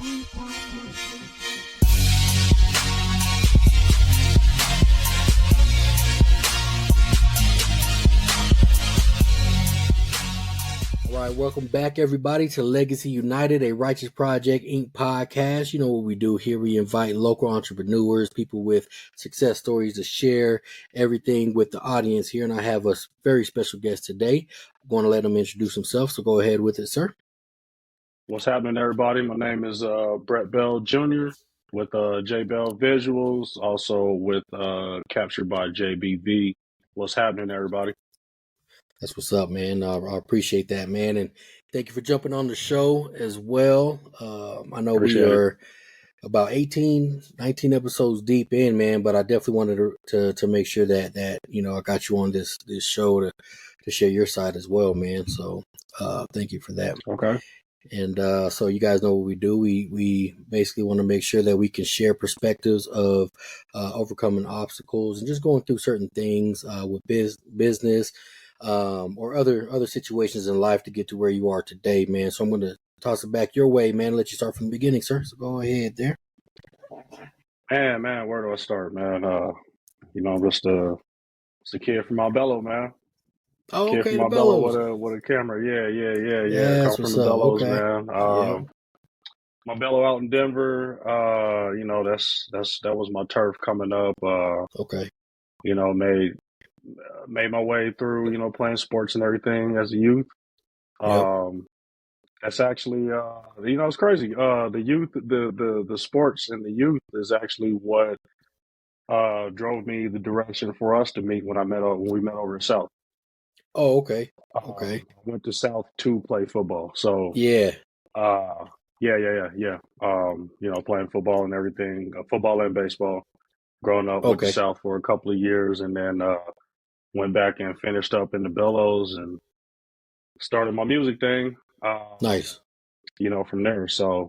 All right, welcome back, everybody, to Legacy United, a Righteous Project Inc. podcast. You know what we do here. We invite local entrepreneurs, people with success stories to share everything with the audience here. And I have a very special guest today. I'm going to let him introduce himself, so go ahead with it, sir. What's happening, everybody? My name is Brett Bell Jr. with J Bell Visuals, also with Captured by JBV. What's happening, everybody? That's what's up, man. I appreciate that, man. And thank you for jumping on the show as well. I know we are about 18, 19 episodes deep in, man, but I definitely wanted to make sure that you know I got you on this show to share your side as well, man. So thank you for that. Okay. And so you guys know what we do. We basically want to make sure that we can share perspectives of overcoming obstacles and just going through certain things with business or other situations in life to get to where you are today, man. So I'm going to toss it back your way, man. Let you start from the beginning, sir. So go ahead there. Man, where do I start, man? I'm just a kid from Montebello, man. Oh, Kid okay, from the Montebello Bellos. with a camera. Yeah. Yes, Come from what's the up? Bellos, Okay. man. Montebello out in Denver. That was my turf coming up. Okay. Made my way through, playing sports and everything as a youth. That's actually, it's crazy. The youth, the sports and the youth is actually what drove me the direction for us to meet when we met over in South. Oh, okay. Okay. I went to South to play football. So Yeah. yeah. Playing football and everything, football and baseball. Growing up, went to Okay. South for a couple of years, and then went back and finished up in the Bellows and started my music thing. Nice. From there. So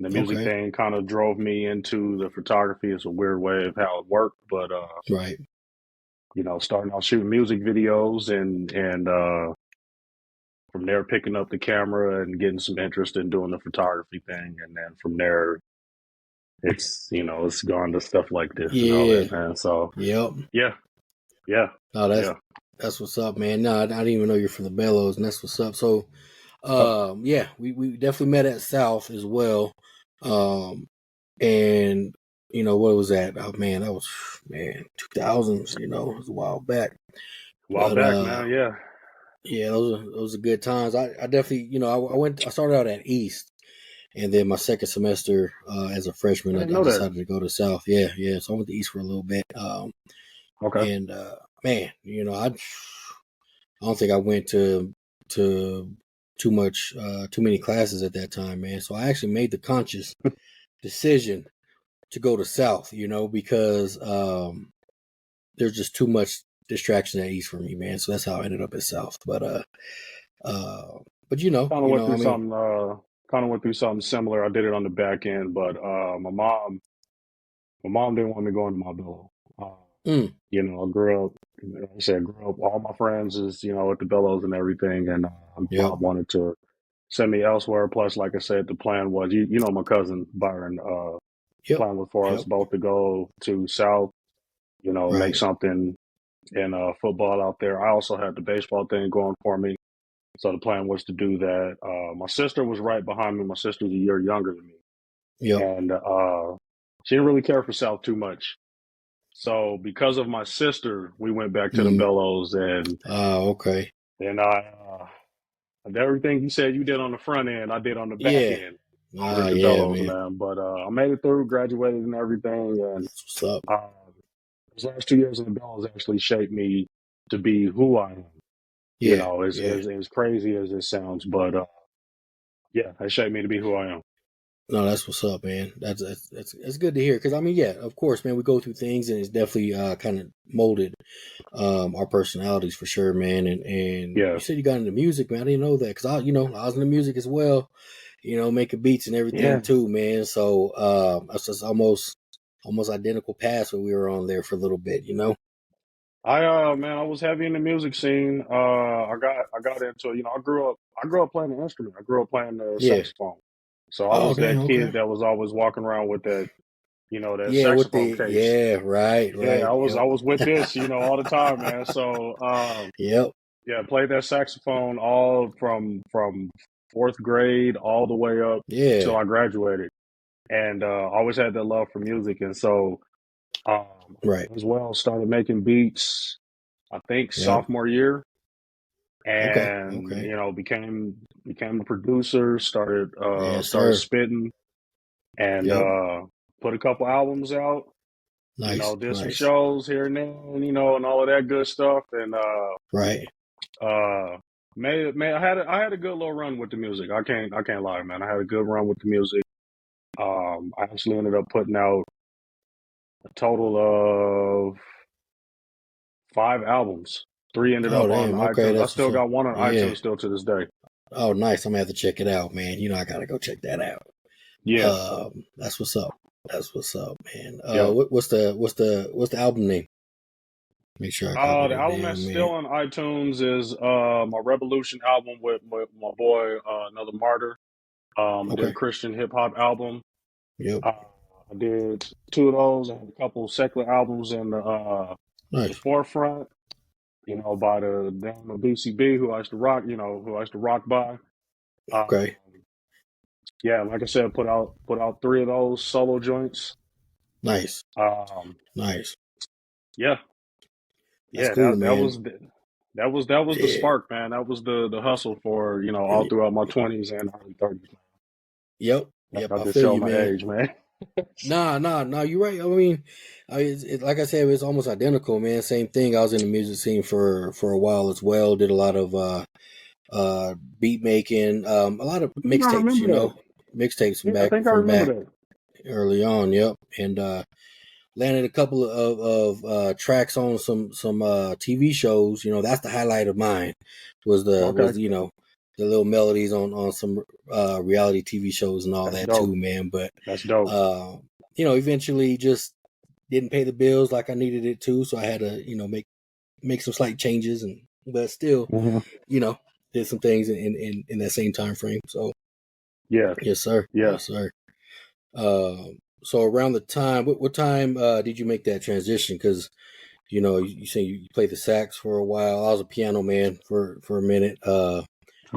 the music Okay. thing kind of drove me into the photography. It's a weird way of how it worked, but Right. starting out shooting music videos and from there picking up the camera and getting some interest in doing the photography thing, and then from there it's gone to stuff like this and all Yeah. that, man. So Yep. yeah. No, that's what's up, man. No, I didn't even know you're from the Bellows, and that's what's up. So, yeah, we definitely met at South as well. And what was that? Oh man, that was 2000s. It was a while back. Man. Yeah. Yeah, those are good times. I definitely, I started out at East, and then my second semester as a freshman, I decided to go to South. Yeah. So I went to East for a little bit. Okay. And man, I don't think I went to too many classes at that time, man. So I actually made the conscious decision to go to South, because there's just too much distraction at East for me, man. So that's how I ended up at South. But kind of went through something. Kind of went through something similar. I did it on the back end, but my mom didn't want me going to Montebello. I grew up. Like I said, grew up. All my friends is at the Bellows and everything, and mom wanted to send me elsewhere. Plus, like I said, the plan was my cousin Byron. Plan was for us both to go to South. Make something in football out there. I also had the baseball thing going for me. So the plan was to do that. My sister was right behind me. My sister's a year younger than me. And she didn't really care for South too much. So because of my sister, we went back to the Bellows, and okay. And everything you said you did on the front end, I did on the back end. Over the Bellows, man. But I made it through, graduated and everything. And that's what's up. Those last 2 years in the Bellows actually shaped me to be who I am. As crazy as it sounds, but it shaped me to be who I am. No, that's what's up, man. That's good to hear. Because of course, man, we go through things, and it's definitely kind of molded our personalities for sure, man. And you said you got into music, man. I didn't know that because I was into music as well. Making beats and everything too, man. So that's just almost identical paths where we were on there for a little bit, I was heavy in the music scene. I got into it. I grew up playing the instrument. I grew up playing the saxophone. So I Oh, was damn. that Okay. kid that was always walking around with that, that Yeah, with saxophone the case. right, Yeah, right. I Yep. was with this, all the time, man. So Yep. yeah, played that saxophone all from fourth grade all the way up till Yeah. I graduated, and always had that love for music, and so Right. as well started making beats. I think Yep. sophomore year, Okay. and Okay. became a producer. Yes, Started sir. spitting, and Yep. put a couple albums out. Nice. Did some Nice. shows here and there, and all of that good stuff, and Right. uh, I had a good little run with the music. I can't lie, man. I had a good run with the music. I actually ended up putting out a total of 5 albums. 3 ended Oh, up on damn. Okay. iTunes. I That's what's still up. got one on Yeah. iTunes still to this day. Oh, nice. I'm gonna have to check it out, man. I gotta go check that out. Yeah. That's what's up. That's what's up, man. Yep. What's the album name? Make sure I copy The that album that's down, still man. on iTunes is my Revolution album with my boy Another Martyr. I did a Okay. Christian hip hop album. Yep. I did 2 of those. I had a couple secular albums in the Nice. forefront. By the name of BCB, who I used to rock. Who I used to rock by. Um, Okay. yeah, like I said, put out 3 of those solo joints. Nice. Um, Nice. yeah, That's yeah, cool, that man. was that was the Yeah. spark, man. That was the hustle for all throughout my 20s and early 30s. Yep. Like Yep. I I just feel show you, my man. age, man. Nah, nah, nah. You're right. I mean, like I said, it's almost identical, man. Same thing. I was in the music scene for a while as well. Did a lot of beat making, a lot of I think I mixtapes. remember that. Mixtapes from Yeah, I back think I from remember back that. early on. Yep, and landed a couple of tracks on some TV shows. That's the highlight of mine. Was Okay, the little melodies on some reality TV shows and all that's that dope. too, man. But That's dope. eventually just didn't pay the bills like I needed it to, so I had to make some slight changes, but still Hmm. you know did some things in that same time frame. So Yeah, yes, sir. yeah. Yes, sir. So around the time, what time did you make that transition? Because you say you played the sax for a while. I was a piano man for a minute. You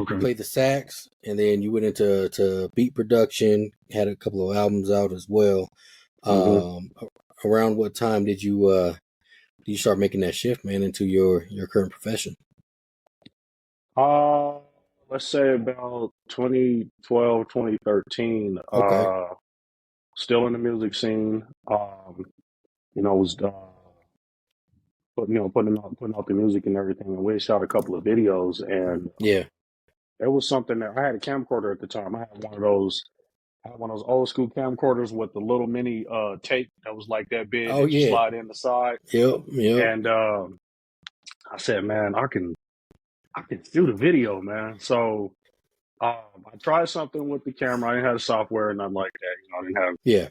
Okay. played the sax, and then you went into beat production. Had a couple of albums out as well. Hmm. Around what time did you start making that shift, man, into your current profession? Uh, let's say about 2012, 2013. Okay. Still in the music scene. Was putting out the music and everything. And we shot a couple of videos, and Yeah. it was something that I had a camcorder at the time. I had one of those. I had one of those old school camcorders with the little mini tape that was like that big Oh that you yeah. slide in the side. Yep. Yep. And I said, man, I can shoot a video, man. So I tried something with the camera. I didn't have the software and nothing like that. Yeah.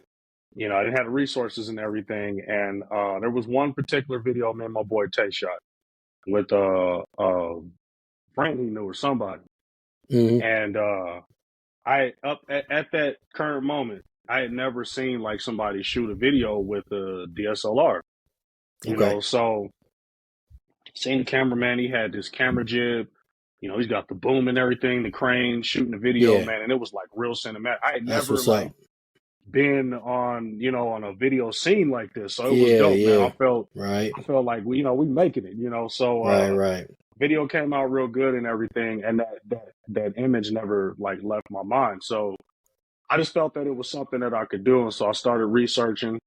I didn't have the resources and everything. And there was one particular video me and my boy Tay shot with a friend he knew or somebody. Hmm. And I up at that current moment, I had never seen like somebody shoot a video with a DSLR. Okay. So seen the cameraman. He had this camera jib. He's got the boom and everything, the crane shooting the video, Yeah. man, and it was like real cinematic. I had That's never what's like up. been on a video scene like this, so it was Yeah. dope, man. Yeah. Right. I felt like we making it, So Right. Right. video came out real good and everything, and that image never like left my mind. So I just felt that it was something that I could do, and so I started researching.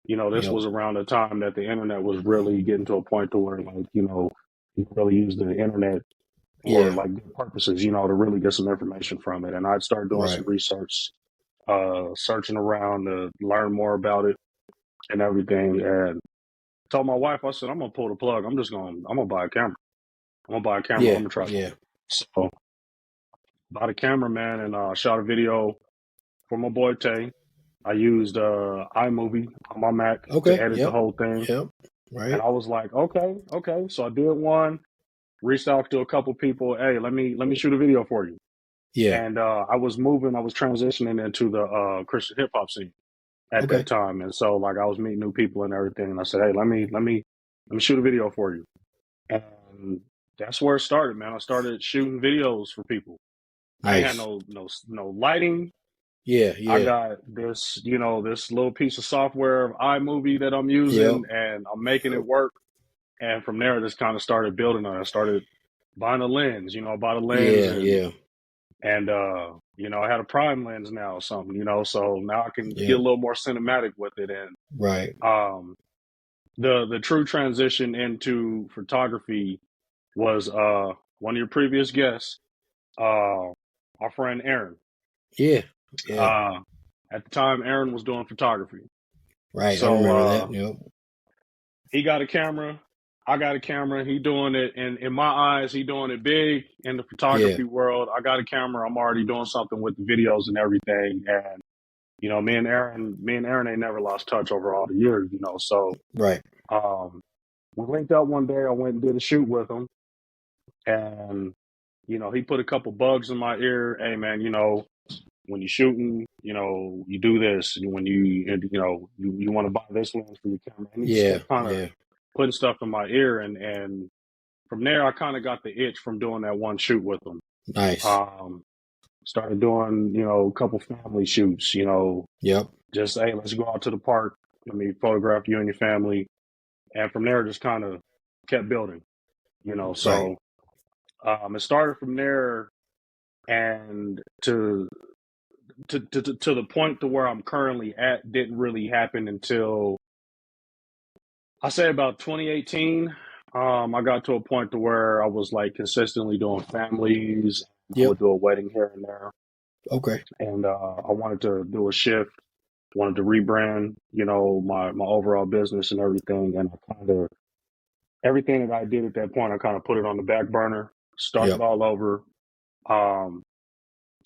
This Yep. was around the time that the internet was really getting to a point to where like you could really use the internet for Yeah. like good purposes, to really get some information from it. And I'd start doing Right. some research, searching around to learn more about it and everything. And told my wife, I said, I'm gonna pull the plug. I'm gonna buy a camera. I'm gonna buy a camera. I'm Yeah. gonna try. Yeah. So bought a camera, man, and shot a video for my boy Tay. I used iMovie on my Mac to Okay. edit the Yep. whole thing. Yep. And Right. I was like, okay, okay. So I did one, reached out to a couple people. Hey, let me shoot a video for you. Yeah. And I was transitioning into the Christian hip hop scene at Okay. that time. And so like I was meeting new people and everything. And I said, hey, let me shoot a video for you. And that's where it started, man. I started shooting videos for people. I ain't had Nice. no lighting. Yeah. I Yeah. got this, this little piece of software, iMovie, that I'm Yep. using, and I'm making it work. And from there, I just kind of started building on it. I started buying a lens, I bought a lens, Yeah. and Yeah. I had a prime lens now or something, so now I can get Yeah. a little more cinematic with it. And Right. the true transition into photography was one of your previous guests, our friend Aaron. Yeah. Yeah. At the time, Aaron was doing photography. Right. I So remember that. Yep. he got a camera. I got a camera. He doing it, and in my eyes, he doing it big in the Yeah. photography world. I got a camera. I'm already doing something with the videos and everything. And me and Aaron ain't never lost touch over all the years. So Right. um, we linked up one day. I went and did a shoot with him, and he put a couple bugs in my ear. Hey, man, when you're shooting, you do this. And when you want to buy this lens for your camera. And he just Yeah. kept kind of Yeah. putting stuff in my ear. And from there, I kind of got the itch from doing that one shoot with him. Nice. Started doing, a couple family shoots, Yep. just, hey, let's go out to the park. Let me photograph you and your family. And from there, just kind of kept building, Right. so it started from there, and to the point to where I'm currently at didn't really happen until I say about 2018. I got to a point to where I was like consistently doing families. I Yep. would do a wedding here and there, Okay. and I wanted to do a shift. Wanted to rebrand, my overall business and everything. And I kind of everything that I did at that point, I kind of put it on the back burner, started Yep. all over. Um,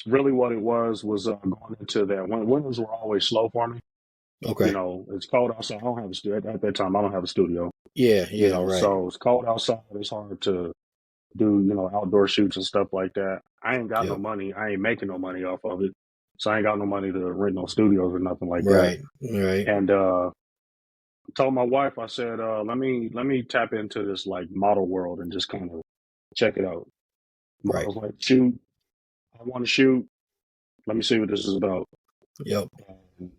Really, what it was going into that. Winters were always slow for me. Okay. It's cold outside. I don't have a studio at that time. I don't have a studio. Yeah. Yeah. Right. So it's cold outside. It's hard to do, outdoor shoots and stuff like that. I ain't got no Yep. money. I ain't making no money off of it. So I ain't got no money to rent no studios or nothing like that. Right. Right. And told my wife, I said, let me tap into this like model world and just kind of check it out. Right. Models like, shoot, I want to shoot. Let me see what this is about. Yep. And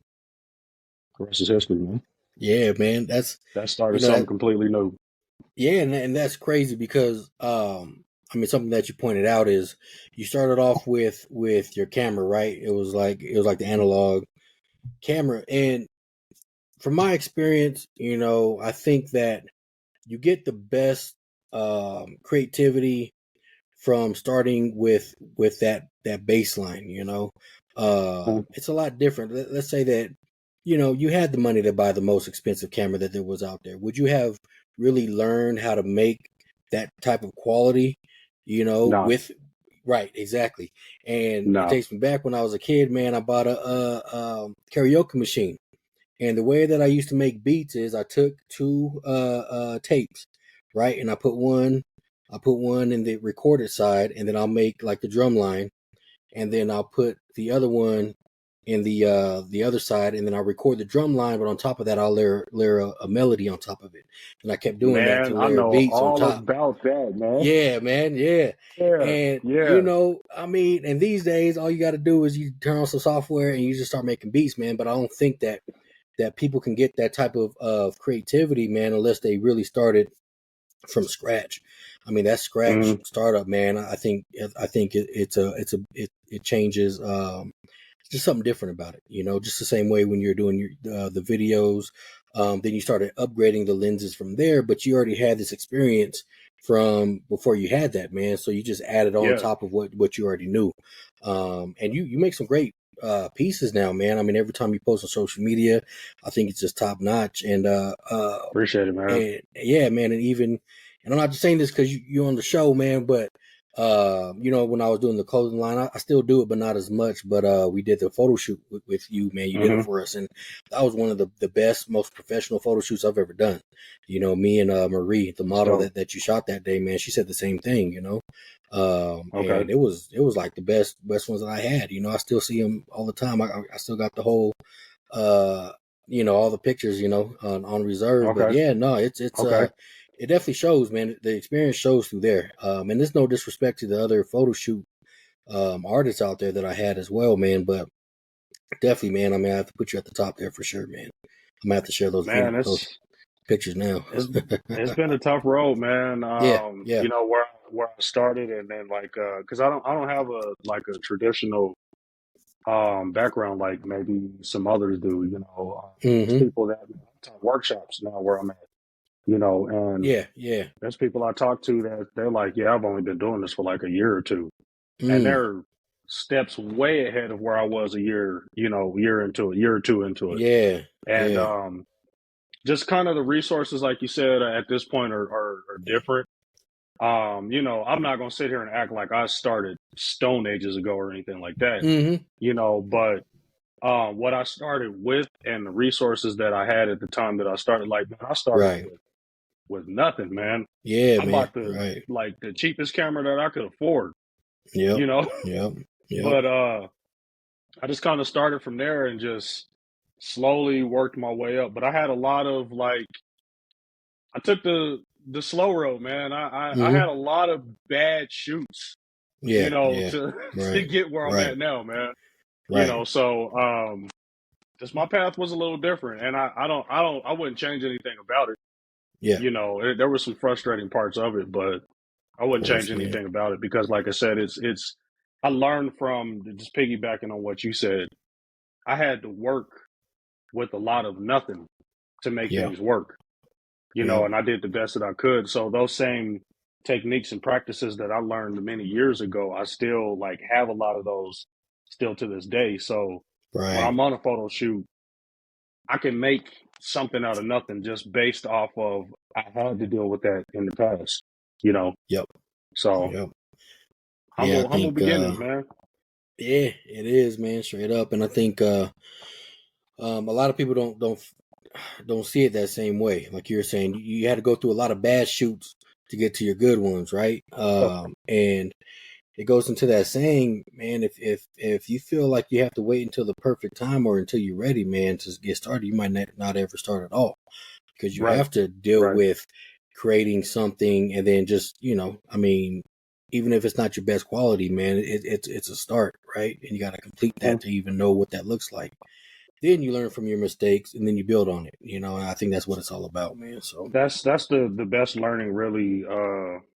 the rest is history, man. Yeah, man. That started something completely new. Yeah, and that's crazy because something that you pointed out is you started off with your camera, right? It was like the analog camera, and from my experience, I think that you get the best creativity from starting with that baseline. It's a lot different. Let's say that you had the money to buy the most expensive camera that there was out there. Would you have really learned how to make that type of quality? No, With right, exactly. And it no. takes me back when I was a kid, man. I bought a karaoke machine. And the way that I used to make beats is I took two tapes, right, and I put one in the recorded side, and then I'll make like the drum line, and then I'll put the other one in the other side, and then I'll record the drum line, but on top of that, I'll layer a melody on top of it, and I kept doing that to Man, I layer know beats on all top. about that, man. Yeah, man, yeah. Yeah, And yeah. and these days, all you got to do is you turn on some software and you just start making beats, man. But I don't think that people can get that type of creativity, man, unless they really started from scratch. I mean, that scratch Mm-hmm. startup, man. I think it changes. Just something different about it, just the same way when you're doing the videos. Then you started upgrading the lenses from there, but you already had this experience from before you had that, man. So you just added on Yeah. top of what you already knew. And you make some great pieces now, man. I mean, every time you post on social media, I think it's just top notch. And Appreciate it, man. and yeah, man, and I'm not just saying this because you're on the show, man, but You know, when I was doing the clothing line, I still do it, but not as much. But we did the photo shoot with you, man. You did it for us, and that was one of the best, most professional photo shoots I've ever done. You know, me and Marie, the model that you shot that day, man, she said the same thing. You know, and it was like the best ones that I had. You know, I still see them all the time. I still got the whole, you know, all the pictures, you know, on reserve. But yeah, no, it's it definitely shows, man. The experience shows through there. And there's no disrespect to the other photo shoot artists out there that I had as well, man. But definitely, man, I mean, I have to put you at the top there for sure, man. I'm gonna have to share those pictures now. It's been a tough road, man. Yeah. You know, where I started, and then like because I don't have a traditional background like maybe some others do. You know, there's people that have workshops now where I'm at. You know, and there's people I talk to that they're like, yeah, I've only been doing this for like a year or two, and they're steps way ahead of where I was a year or two into it. Yeah. And just kind of the resources, like you said, at this point are different. You know, I'm not gonna sit here and act like I started Stone Ages ago or anything like that. You know, but what I started with and the resources that I had at the time that I started, like man, I started with nothing, man. Yeah, I man. bought like the cheapest camera that I could afford. Yep. You know, Yep. but I just kind of started from there and just slowly worked my way up. But I had a lot of like I took the slow road, man. I had a lot of bad shoots, you know, to to get where I'm at now, man. You know, so just my path was a little different, and I wouldn't change anything about it. Yeah. You know, there were some frustrating parts of it, but I wouldn't change anything about it because, like I said, it's I learned from just piggybacking on what you said. I had to work with a lot of nothing to make things work, you know, and I did the best that I could. So those same techniques and practices that I learned many years ago, I still like have a lot of those still to this day. So when I'm on a photo shoot, I can make something out of nothing just based off of I had to deal with that in the past, you know. Yep. So humble beginnings, man. Yeah, it is, man, straight up. And I think a lot of people don't see it that same way. Like you were saying, you had to go through a lot of bad shoots to get to your good ones, right? And it goes into that saying, man, if you feel like you have to wait until the perfect time or until you're ready, man, to get started, you might not ever start at all, because you have to deal with creating something, and then just, you know, I mean, even if it's not your best quality, man, it's a start, right? And you got to complete that to even know what that looks like. Then you learn from your mistakes, and then you build on it, you know. And I think that's what it's all about, man. So that's the best learning, really.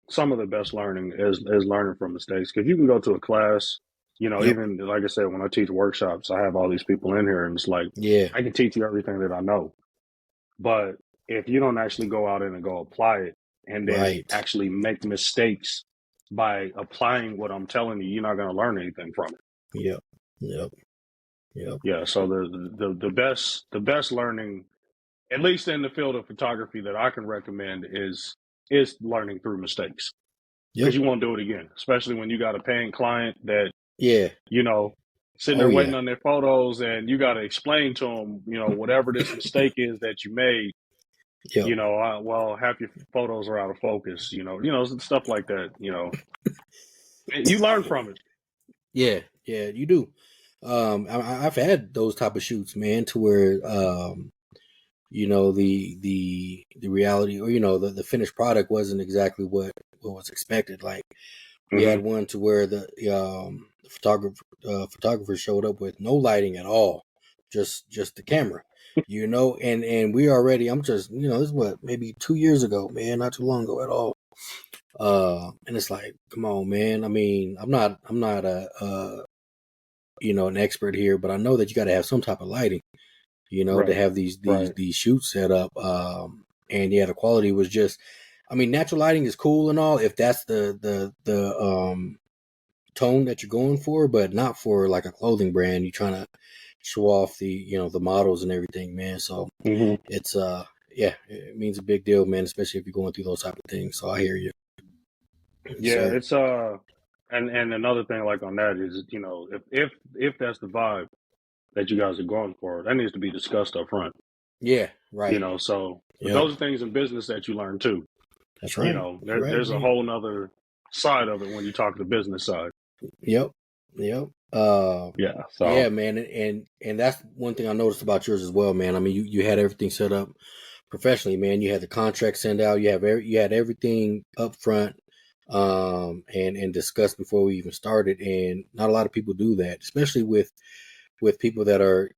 Some of the best learning is learning from mistakes. Because you can go to a class, you know, even like I said, when I teach workshops, I have all these people in here, and it's like, I can teach you everything that I know, but if you don't actually go out and go apply it, and then actually make mistakes by applying what I'm telling you, you're not going to learn anything from it. Yeah. So the best learning, at least in the field of photography, that I can recommend is learning through mistakes, because you won't do it again, especially when you got a paying client that you know sitting there waiting on their photos, and you got to explain to them, you know, whatever this mistake is that you made. You know, well, half your photos are out of focus. You know, stuff like that. You know, you learn from it. Yeah, you do. I've had those type of shoots, man, to where you know, the reality, or you know, the finished product wasn't exactly what was expected. Like we had one to where the photographer showed up with no lighting at all, just the camera, you know. And we already, I'm just, you know, this is what, maybe 2 years ago, man, not too long ago at all. And it's like, come on, man. I mean, I'm not a you know, an expert here, but I know that you got to have some type of lighting, you know, to have these shoots set up. And yeah, the quality was just, I mean, natural lighting is cool and all if that's the tone that you're going for, but not for like a clothing brand. You're trying to show off the, you know, the models and everything, man. So it's yeah, it means a big deal, man, especially if you're going through those type of things. So I hear you. Yeah, So it's and another thing like on that is, you know, if that's the vibe that you guys are going for, that needs to be discussed up front. yeah, You right. know, so but Yep. those are things in business that you learn too. That's You right. know, You're right, there's a man. whole nother side of it when you talk the business side. Yep. Yep. Yeah. Yeah, So man, and that's one thing I noticed about yours as well, man. I mean, you had everything set up professionally, man. You had the contract sent out. You had everything up front, and discussed before we even started. And not a lot of people do that, especially with people that are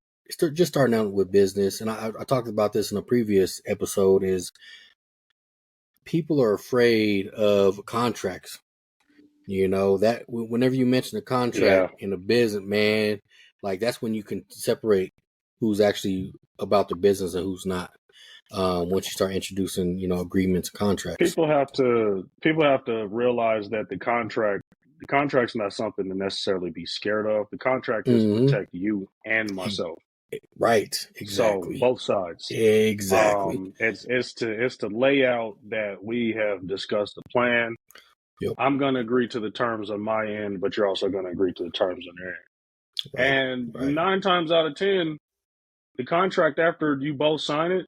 just starting out with business. And I talked about this in a previous episode. Is people are afraid of contracts. You know, that whenever you mention a yeah, contract in a business, man, like that's when you can separate who's actually about the business and who's not. Once you start introducing, agreements and contracts. people have to realize that the contract's not something to necessarily be scared of. The contract is to Mm-hmm. protect you and myself. Right. So Exactly. both sides. Exactly. It's to lay out that we have discussed the plan. Yep. I'm going to agree to the terms on my end, but you're also going to agree to the terms on your end. Right. And Right. 9 times out of 10, the contract after you both sign it,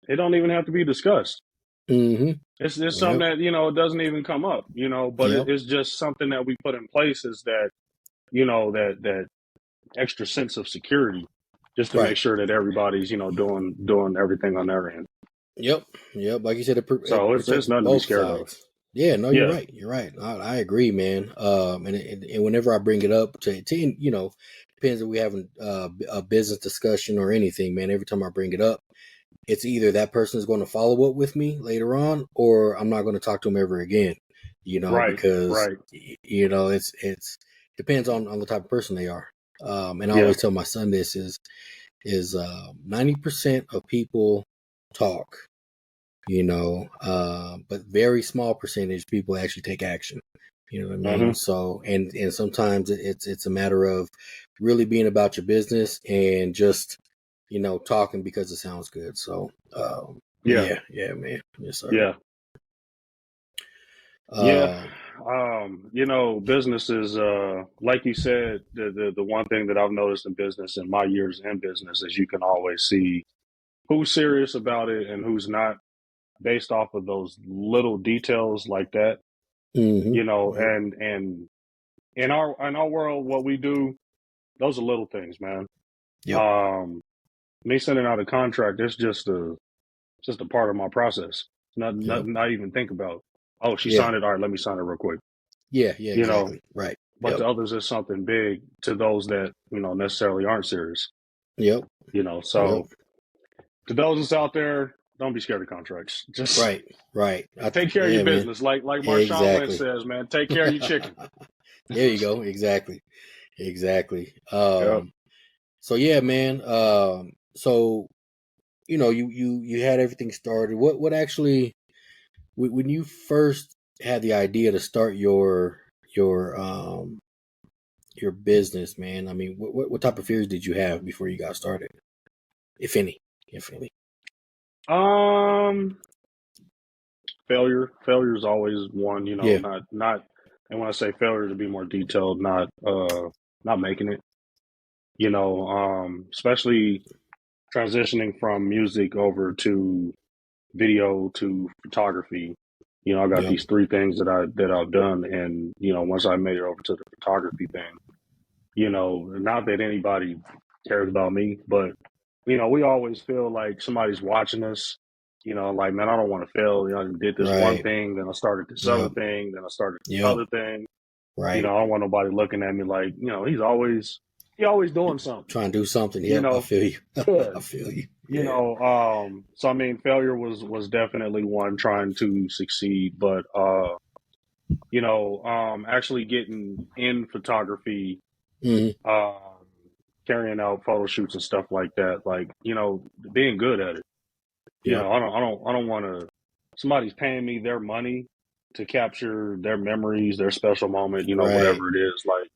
it don't even have to be discussed. Mm-hmm. It's something Yep. that, you know, it doesn't even come up, you know, but Yep. it's just something that we put in place is that, that extra sense of security just to make Right. sure that everybody's, doing everything on their end. Yep. Yep. Like you said, it So it's protects nothing to be both scared of. sides. Yeah. No, you're Yeah. right. You're right. I agree, man. And whenever I bring it up depends if we having a business discussion or anything, man. Every time I bring it up, it's either that person is going to follow up with me later on, or I'm not going to talk to them ever again. Right. Because Right. it's depends on the type of person they are. And I Yeah. always tell my son this is 90% of people talk, but very small percentage of people actually take action. You know what I mean? Mm-hmm. So, and sometimes it's a matter of really being about your business and just, talking because it sounds good. So, but Yeah. yeah, man. Yes, sir. Yeah. Yeah. Um, Business is like you said, the one thing that I've noticed in business in my years in business is you can always see who's serious about it and who's not based off of those little details like that. mm-hmm. Yep. And in our world, what we do, those are little things, man. Yep. Um, Me sending out a contract, it's just a part of my process. Yep. Not even think about. Oh, she Yeah. signed it. All right, let me sign it real quick. Yeah. Yeah. You know, Exactly. Right. but Yep. to others, it's something big. To those that necessarily aren't serious. Yep. Yep. So to those that's out there, don't be scared of contracts. Just Right. Right. take care of your Yeah, man. business. Like Marshawn Lynch Exactly. says, man, take care of your chicken. There you go. Exactly. Exactly. Yep. So yeah, man. So you had everything started. What actually when you first had the idea to start your business, man? I mean, what type of fears did you have before you got started, if any? If any. Um, Failure. Failure is always one. Yeah. Not. And when I say failure, to be more detailed, not making it. Especially transitioning from music over to video to photography. I got Yep. these three things that I've done, and once I made it over to the photography thing, not that anybody cares about me, but we always feel like somebody's watching us. Like, man, I don't want to fail. I did this one Right. thing, then I started this other Yep. thing, then I started this Yep. other thing. I Right. don't want nobody looking at me like, he always doing something. Trying to do something. You Yep. I know, feel you. yeah. I feel you. Yeah. So I mean, failure was definitely one trying to succeed, but actually getting in photography, Mm-hmm. um, carrying out photo shoots and stuff like that, like being good at it. Yep. I don't want to. Somebody's paying me their money to capture their memories, their special moment, Right. whatever it is. Like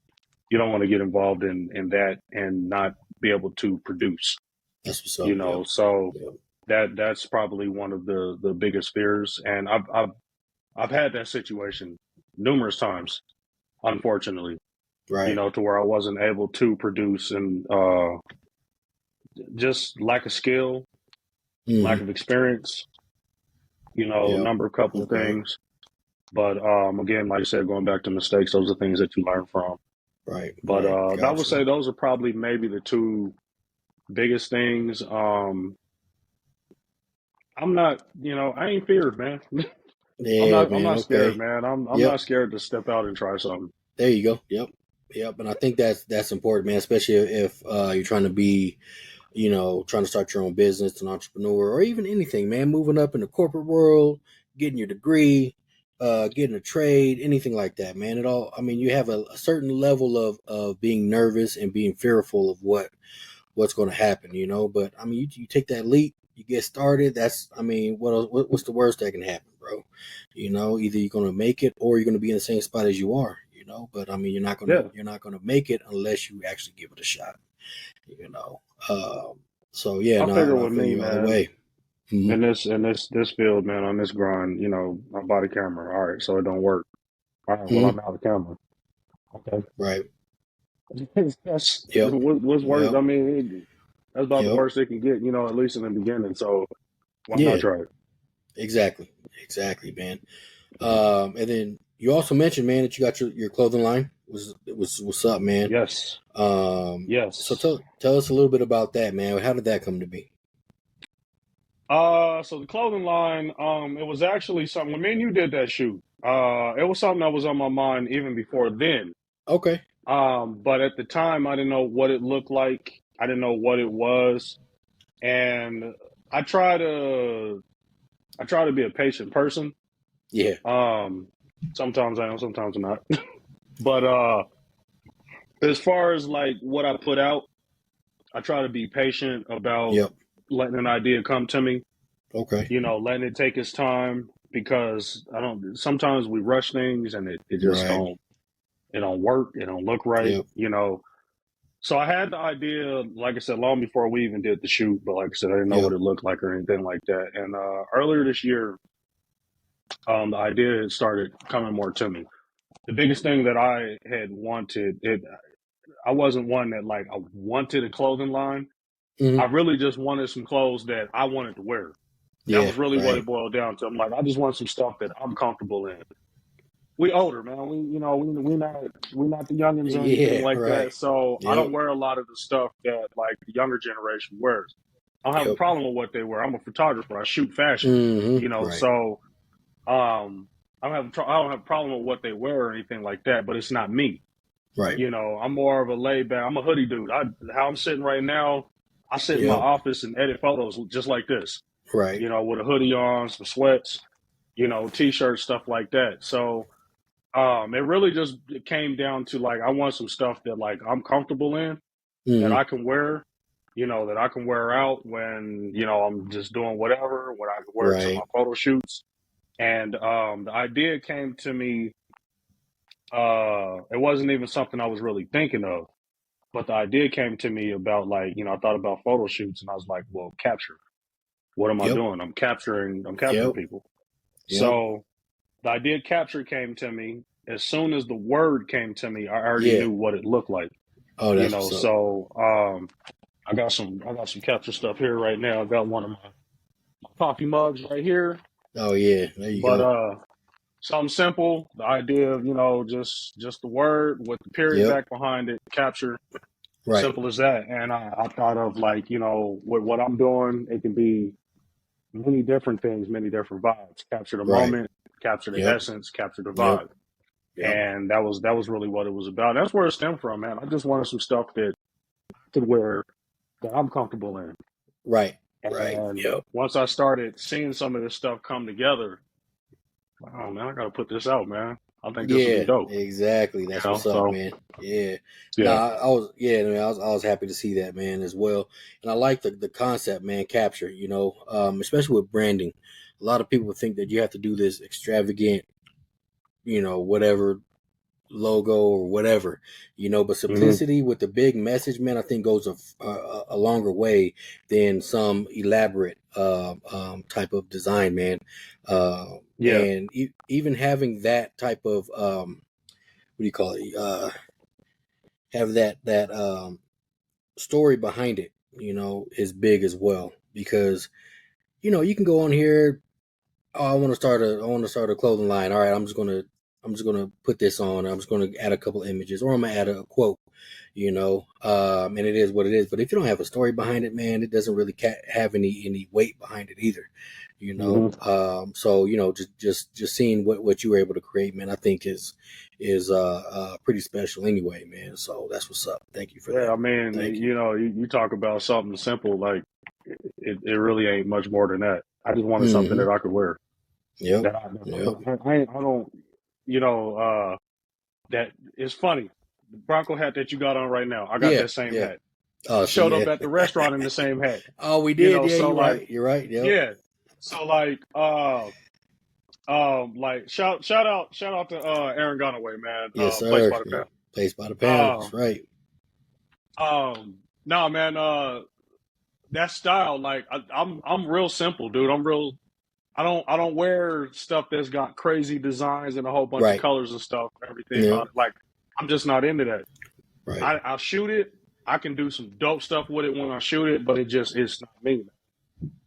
you don't want to get involved in that and not be able to produce. That's what's up. Yep. So Yep. that's probably one of the biggest fears, and I've had that situation. numerous times, unfortunately. Right. You know, to where I wasn't able to produce, and just lack of skill, lack of experience, you know, Yep. number, couple of Okay. things. But again, like I said, going back to mistakes, those are things that you learn from. Right. But Right. I would Gotcha. say those are probably maybe the two biggest things. I'm not, you know, I ain't feared, man. Yeah, I'm man. not scared, Okay. man. I'm Yep. not scared to step out and try something. There you go. Yep. Yep. And I think that's important, man, especially if you're trying to be, trying to start your own business, an entrepreneur, or even anything, man, moving up in the corporate world, getting your degree, getting a trade, anything like that, man. It all, I mean, you have a certain level of being nervous and being fearful of what's going to happen, but I mean, you take that leap, you get started. That's, I mean, what's the worst that can happen, bro? Either you're going to make it or you're going to be in the same spot as you are, but I mean, Yeah, you're not going to make it unless you actually give it a shot, you know? So yeah, I no, figure no, I with feel me, you all the man, way. Mm-hmm. this field, man, on this grind, you know, I bought a camera. All right, so it don't work. All right, well, Mm-hmm. I'm out of camera. Okay. Right. That's Yep. what's worse. Yep. I mean, that's about the Yep. worst it can get, you know, at least in the beginning. So why not Yeah. try it? Exactly. Exactly, man. And then you also mentioned, man, that you got your clothing line. What's up, man? Yes, So yes. tell us a little bit about that, man. How did that come to be? So the clothing line, it was actually something when me and you did that shoot. It was something that was on my mind even before then. Okay. But at the time, I didn't know what it looked like. I didn't know what it was, and I try to I try to be a patient person. Yeah. Um, Sometimes I am, sometimes I'm not. But as far as like what I put out, I try to be patient about Yep. letting an idea come to me. Okay. You know, letting it take its time because I don't. Sometimes we rush things and it just Right. it don't work. It don't look right. Yep. You know. So I had the idea, like I said, long before we even did the shoot. But like I said, I didn't know what Yep. it looked like or anything like that. And earlier this year, the idea had started coming more to me. The biggest thing that I had wanted, I wasn't one that like I wanted a clothing line. I Mm-hmm. really just wanted some clothes that I wanted to wear. That Yeah. was really what Right. it boiled down to. I'm like, I just want some stuff that I'm comfortable in. We older, man. We not the youngins or anything Yeah. like that. Right. So I don't Yep. wear a lot of the stuff that like the younger generation wears. I don't have a Yep. problem with what they wear. I'm a photographer. I shoot fashion. You Mm-hmm. know, Right. so I don't have a problem with what they wear or anything like that. But it's not me. Right. You know, I'm more of a laid back. I'm a hoodie dude. How I'm sitting right now, I sit in my Yep. office and edit photos just like this. Right. You know, with a hoodie on, some sweats, you know, t-shirts, stuff like that. So it really just it came down to like I want some stuff that like I'm comfortable in that Mm-hmm. I can wear, you know, that I can wear out when, you know, I'm just doing whatever, when I can wear to my Right. photo shoots. And the idea came to me, it wasn't even something I was really thinking of, but the idea came to me about like, you know, I thought about photo shoots and I was like, well, capture. What am I Yep. doing? I'm capturing Yep. people. Yep. So the idea of capture came to me. As soon as the word came to me, I already Yeah. knew what it looked like. Oh, You that's know, what's up. so I got some capture stuff here right now. I got one of my coffee mugs right here. Oh yeah. There you But go. something simple. The idea of, you know, just the word with the period Yep. back behind it, capture. Right. Simple as that. And I thought of like, you know, with what I'm doing, it can be many different things, many different vibes. Capture the Right. moment, capture the Yep. essence, capture the Yep. vibe. Yep. And that was really what it was about. That's where it stemmed from, man. I just wanted some stuff that could wear that I'm comfortable in. Right. Right. And Yep. once I started seeing some of this stuff come together, oh man, I gotta put this out, man. I think this will be Yeah. dope. Exactly. You That's know, what's up, so man. Yeah. No, yeah, I was. Yeah. Man, I was happy to see that, man, as well. And I like the concept, man. Capture. Especially with branding. A lot of people think that you have to do this extravagant, whatever, logo or whatever, but simplicity with the big message, man, I think goes a longer way than some elaborate type of design, man. And even having that type of what do you call it, have that story behind it, is big as well, because you can go on here. Oh, I want to start a clothing line. All right, I'm just gonna put this on. I'm just gonna add a couple images, or I'm gonna add a quote. And it is what it is. But if you don't have a story behind it, man, it doesn't really have any weight behind it either. So just seeing what you were able to create, man, I think is pretty special anyway, man. So that's what's up. Thank you for that. I mean, you talk about something simple, like it really ain't much more than that. I just wanted something that I could wear. Yep. That I don't, that it's funny. The Bronco hat that you got on right now, I got that same hat. Oh, showed up at the restaurant in the same hat. Oh, we did. Yeah, so you're right. Yep. Yeah. So shout out to Aaron Gunaway, man. Yes, sir. Place by the Pound. Place by the Pound. That's right. No, man. That style, like I'm real simple, dude. I don't wear stuff that's got crazy designs and a whole bunch of colors and stuff and everything. Yeah. Like, I'm just not into that. Right. I'll shoot it. I can do some dope stuff with it when I shoot it, but it's not me.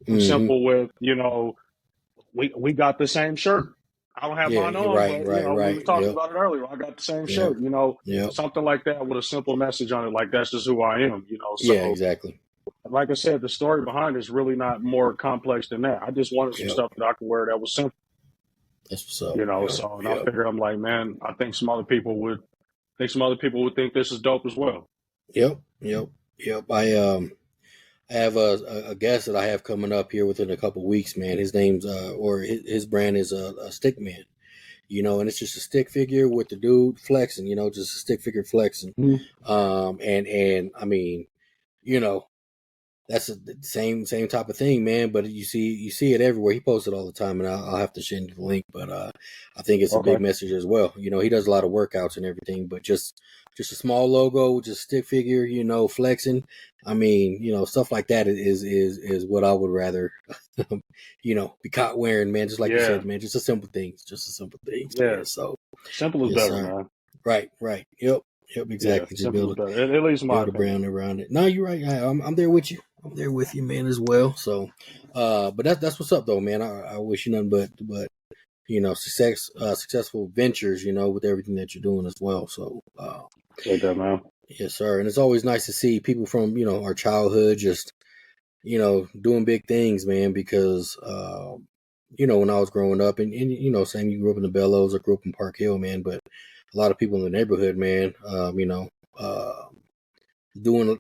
I'm simple with, we got the same shirt. I don't have mine on, but we were talking about it earlier. I got the same shirt, something like that with a simple message on it. Like, that's just who I am, So, yeah, exactly. Like I said, the story behind it is really not more complex than that. I just wanted some stuff that I could wear that was simple. That's what's up. So I figure, I'm like, man, I think some other people would think this is dope as well. Yep. I have a guest that I have coming up here within a couple of weeks, man. His name's his brand is a stick man, and it's just a stick figure with the dude flexing, just a stick figure flexing. And I mean, that's the same type of thing, man. But you see it everywhere. He posts it all the time, and I'll have to send you the link. But I think it's a big message as well. He does a lot of workouts and everything, but just a small logo, just stick figure, flexing. I mean, stuff like that is what I would rather, be caught wearing, man. Just like you said, man. Just a simple things. Yeah. Man. So simple is better, man. Right. Yep, exactly. Just build at least my brand around it. No, you're right. I'm there with you. I'm there with you, man, as well. So, but that's what's up, though, man. I wish you nothing but successful ventures, with everything that you're doing as well. So, like that, man. Yes, sir. And it's always nice to see people from our childhood just doing big things, man. Because when I was growing up, and same, you grew up in the Bellos, I grew up in Park Hill, man. But a lot of people in the neighborhood, man, doing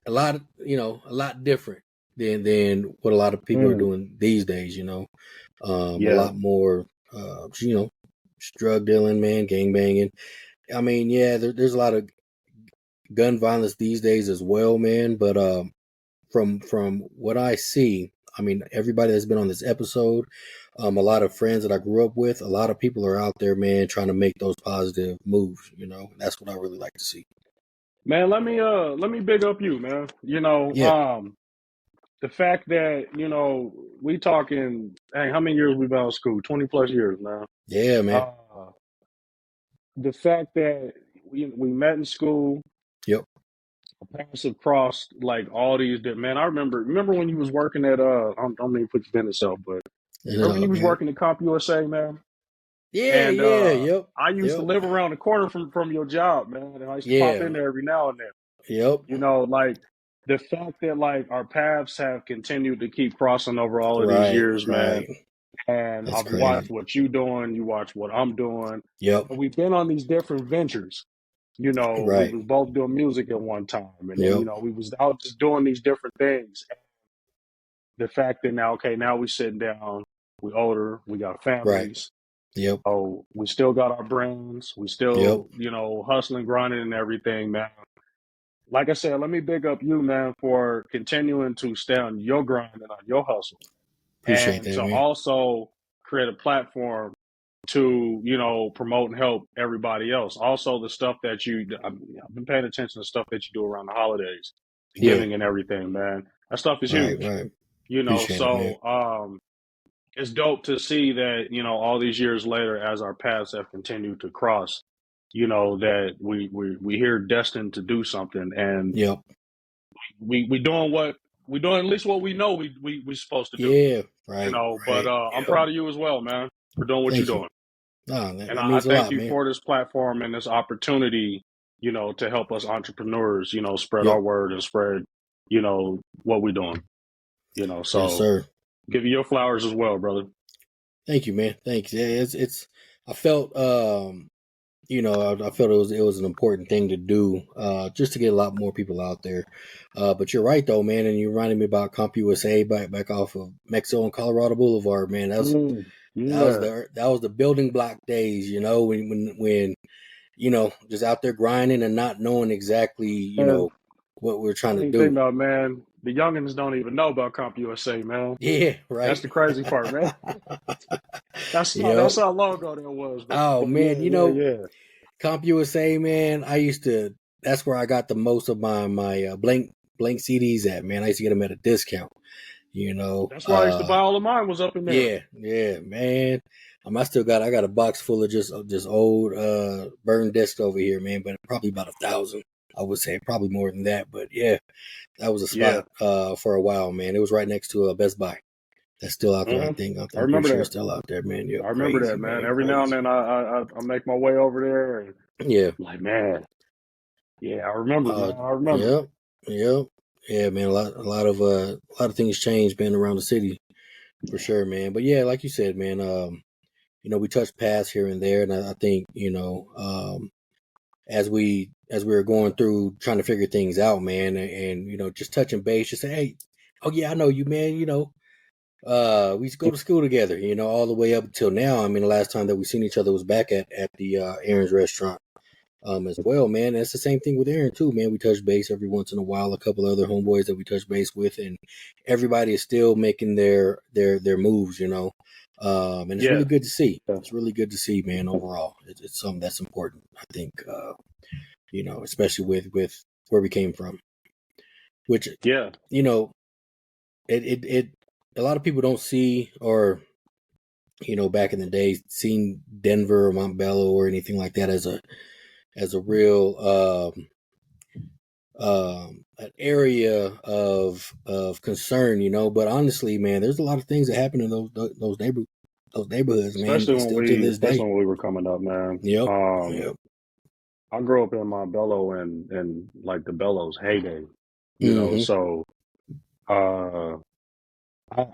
a lot different than what a lot of people are doing these days. A lot more, drug dealing, man, gang banging. I mean, there's a lot of gun violence these days as well, man. But from what I see, I mean, everybody that's been on this episode, a lot of friends that I grew up with, a lot of people are out there, man, trying to make those positive moves. That's what I really like to see. Man, let me big up you, man. The fact that we talking, hey, how many years we've been out of school? 20 plus years now. Yeah, man. The fact that we met in school. Yep. Our paths have crossed like all these different. Man, I remember when you was working at I don't mean to put your business out, but remember when you was working at Comp USA, man? Yeah, and, yep. I used to live around the corner from your job, man, and I used to pop in there every now and then. Yep. Like the fact that like our paths have continued to keep crossing over all of these years, man. And I've watched what you doing, you watch what I'm doing. Yep. And we've been on these different ventures. We was both doing music at one time, and we was out just doing these different things. And the fact that now we sitting down, we older, we got families. Yep. Oh, we still got our brains. We still, hustling, grinding, and everything, man. Like I said, let me big up you, man, for continuing to stay on your grind and on your hustle. Appreciate that, to man. also create a platform to, you know, promote and help everybody else. Also, the stuff that I've been paying attention to stuff that you do around the holidays, the giving and everything, man. That stuff is huge, right. you know. Appreciate it, man. So, it's dope to see that, you know, all these years later, as our paths have continued to cross, you know, that we here destined to do something, and Yep. we doing at least what we know we supposed to do. Yeah, You right, know, but right. I'm Yep. proud of you as well, man, for doing what you're Thank you. doing. Oh, And that I means a thank lot, you man. for this platform and this opportunity, you know, to help us entrepreneurs, you know, spread Yep. our word and spread, you know, what we're doing. You know, Yes, so sir. give you your flowers as well, brother. Thank you, man. Thanks. Yeah, it's I felt you know, I felt it was an important thing to do, just to get a lot more people out there. But you're right though, man, and you reminded me about CompUSA back off of Mexico and Colorado Boulevard, man. Yeah. That was the building block days, you know, when you know, just out there grinding and not knowing exactly, you And know, what we're trying to funny thing do. about, man, the youngins don't even know about CompUSA, man. Yeah, That's right. the crazy part, man. Yep. That's how long ago that was, man. Oh But man, you know, yeah. CompUSA, man. That's where I got the most of my blank CDs at, man. I used to get them at a discount, you know. That's where I used to buy all of mine, was up in there. Yeah, man. I got a box full of just old burned discs over here, man. But probably about 1,000, I would say, probably more than that. But yeah, that was a Yeah. spot for a while, man. It was right next to a Best Buy. That's still out there, I think. I I'm pretty remember sure it's that. still out there, man. Yep, I remember crazy, that, man. man, Every now and crazy. then I make my way over there and Yeah. I'm like, man, yeah, I remember, man. I remember. Yep, yep, yeah, man. A lot of things changed, man, around the city for sure, man. But yeah, like you said, man. You know, we touched paths here and there, and I think, you know, as we were going through trying to figure things out, man, and you know, just touching base, just say, hey, oh yeah, I know you, man. You know, we used to go to school together, you know, all the way up until now. I mean, the last time that we seen each other was back at the Aaron's restaurant. As well, man. And it's the same thing with Aaron too, man. We touch base every once in a while. A couple other homeboys that we touch base with, and everybody is still making their moves, you know. And it's really Yeah. good to see. It's really good to see, man. Overall, it's something that's important. I think, you know, especially with where we came from, which, Yeah. you know, it a lot of people don't see, or you know, back in the day, seeing Denver or Montebello or anything like that as a real an area of concern, you know. But honestly, man, there's a lot of things that happen in those neighborhoods, man, still to this day. Especially when we were coming up, man. Yep. Yep. I grew up in Montebello and like the Bellos heyday, you know. Mm-hmm. So uh, I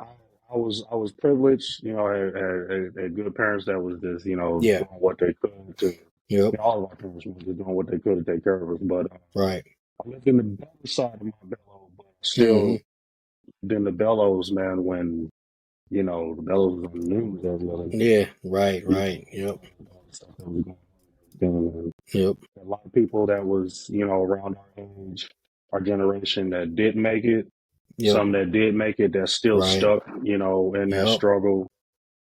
I was privileged, you know. Had good parents that was just, you know, Yeah. doing what they could to. Yep. You know, all of our parents were just doing what they could to take care of us. But Right. I lived in the better side of Montebello, but Mm-hmm. still in the Bellows, man. When, you know, the Bellows was on the news every other day. Yeah. Right. You Right. Yep. know, all the stuff that was going on. And Yep. a lot of people that was, you know, around our age, our generation, that didn't make it. Yep. Some that did make it, that's still Right. stuck, you know, in that Yep. struggle,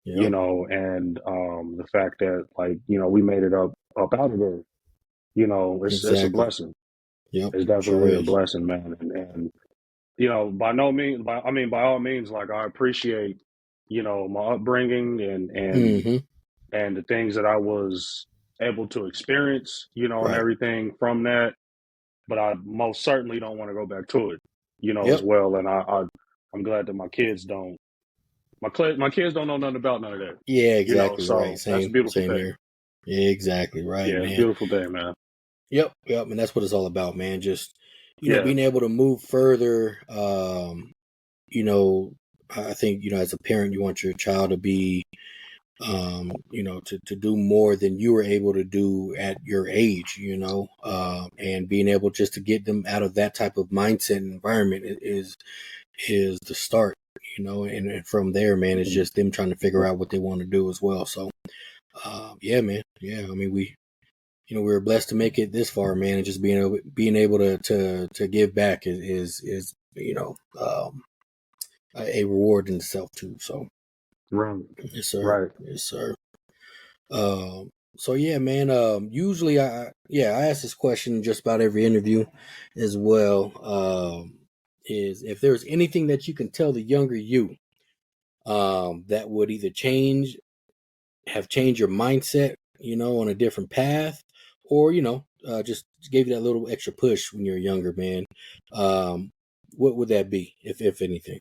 you Yep. know. And the fact that, like, you know, we made it up out of there, you know, it's a Exactly. blessing. Yep. It's Sure definitely a is. blessing, man. And you know, by no means, by all means, like, I appreciate, you know, my upbringing Mm-hmm. and the things that I was able to experience, you know, and Right. everything from that. But I most certainly don't want to go back to it, you know, as Yep. well. And I'm glad that my kids don't. My kids don't know nothing about none of that, Yeah. you know. Exactly. Right. So that's a beautiful Same thing. here. Yeah. Exactly. Right, Yeah, it's a man. beautiful thing, man. Yep, yep, and that's what it's all about, man. Just, you know, Yeah, being able to move further. You know, I think, you know, as a parent, you want your child to be, you know, to do more than you were able to do at your age, you know, and being able just to get them out of that type of mindset and environment is the start, you know, and from there, man, it's just them trying to figure out what they want to do as well. So, yeah, man, yeah, I mean, you know, we were blessed to make it this far, man, and just being able to give back is you know, a reward in itself too. So right, yes, sir. right. Yes, sir. So yeah, man. Usually, I ask this question just about every interview, as well. Is if there's anything that you can tell the younger you, that would either have changed your mindset, on a different path, or just gave you that little extra push when you're younger, man. What would that be, if anything?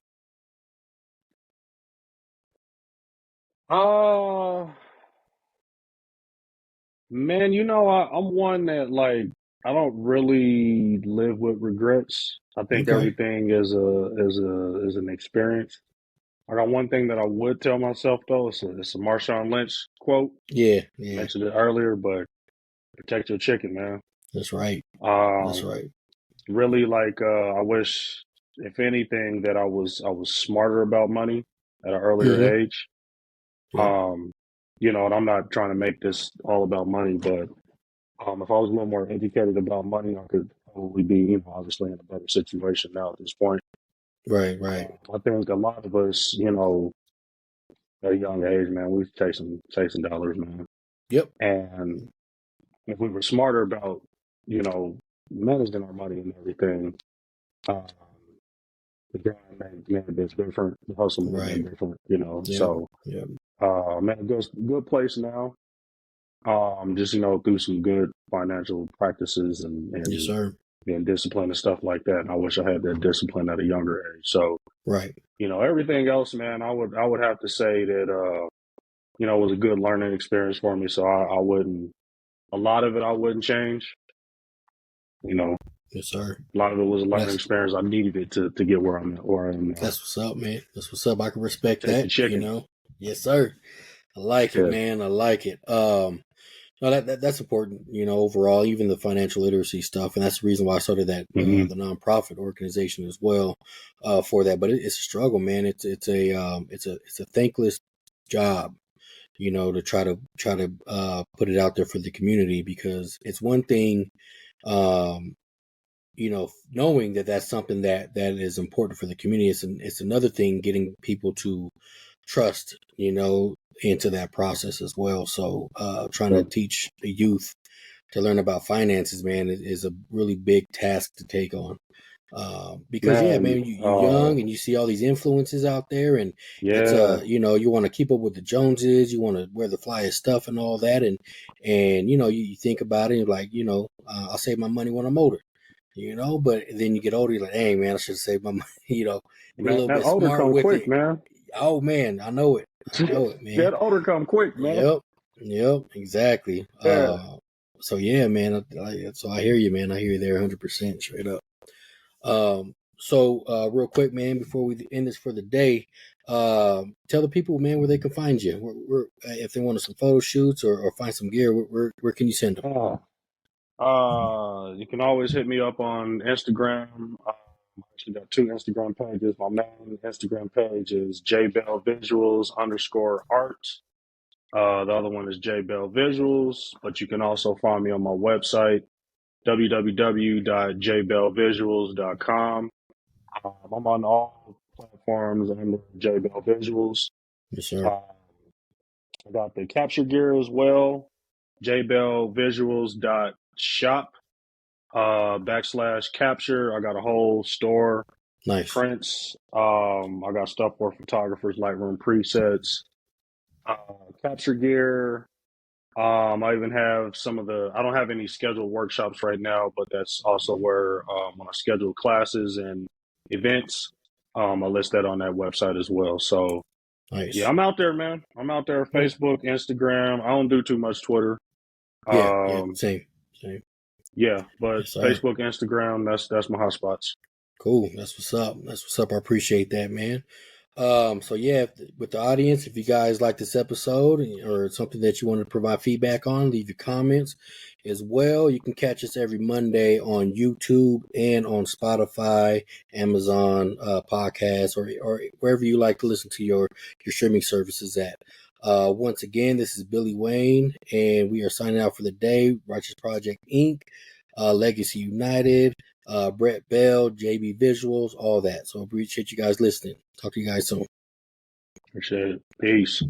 Man, I'm one that I don't really live with regrets. I think Okay. everything is an experience. I got one thing that I would tell myself though. It's a Marshawn Lynch quote. Yeah. Mentioned it earlier, but protect your chicken, man. That's right. That's Um, right. really I wish, if anything, that I was smarter about money at an Mm-hmm. earlier age. Yep. Um, and I'm not trying to make this all about money, but if I was a little more educated about money, I could probably be, obviously in a better situation now at this point. Right. Right. I think a lot of us, at a young age, man, we was chasing dollars, man. Yep. And if we were smarter about, managing our money and everything, um, the grind may have been different, the hustle may have Right. been different, Yep. So, Yep. I'm in a good place now. Just, through some good financial practices Yes, and sir. being disciplined and stuff like that. And I wish I had that discipline at a younger age. So, Right. everything else, man, I would have to say that, it was a good learning experience for me. So I wouldn't, a lot of it I wouldn't change. You know, Yes, sir. a lot of it was a Well, learning experience. I needed it to get where I am now. that's what's up, man. That's what's up. I can respect Protect the that. chicken. Yes, sir. I like it, Yeah. man. I like it. No, that's important, overall, even the financial literacy stuff. And that's the reason why I started Hmm. the nonprofit organization as well, for that. But it's a struggle, man. It's a thankless job, to try to put it out there for the community, because it's one thing, um, knowing that that's something that is important for the community. It's another thing getting people to trust, into that process as well. So, trying to Yep. teach the youth to learn about finances, man, is a really big task to take on. Because yeah, Man, man, you young and you see all these influences out there, and it's yeah, you want to keep up with the Joneses, you want to wear the flyest stuff and all that, and you think about it, like, I'll save my money when I'm older, but then you get older, you're like, hey man, I should have saved my money, be a man, little that bit older smart come with quick, it. man. Oh man, I know it, man. That older come quick, man. Yep, yep, exactly. Yeah. So yeah, man. So I hear you, man. I hear you there, 100% straight up. So real quick, man, before we end this for the day, tell the people, man, where they can find you. If they want some photo shoots or find some gear, where can you send them? You can always hit me up on Instagram. I actually got two Instagram pages. My main Instagram page is jbellvisuals_art. The other one is jbellvisuals, but you can also find me on my website, www.jbellvisuals.com. I'm on all platforms under jbellvisuals. Yes, sir. Um, I got the capture gear as well, jbellvisuals.shop /capture. I got a whole store, Nice. prints. I got stuff for photographers, Lightroom presets, uh, capture gear. I even have I don't have any scheduled workshops right now, but that's also where, when I schedule classes and events, I list that on that website as well. So yeah, Nice. I'm out there, man. I'm out there, Cool. Facebook, Instagram. I don't do too much Twitter. Yeah. Yeah. Um, Same. yeah, but Yes, sir. Facebook, Instagram, that's my hotspots. Cool. That's what's up. That's what's up. I appreciate that, man. So yeah, with the audience, if you guys like this episode or something that you want to provide feedback on, leave your comments as well. You can catch us every Monday on YouTube and on Spotify, Amazon podcasts, or wherever you like to listen to your streaming services at. Once again, this is Billy Wayne, and we are signing out for the day. Righteous Project Inc., Legacy United, Brett Bell, JB Visuals, all that. So appreciate you guys listening. Talk to you guys soon. Appreciate it. Peace.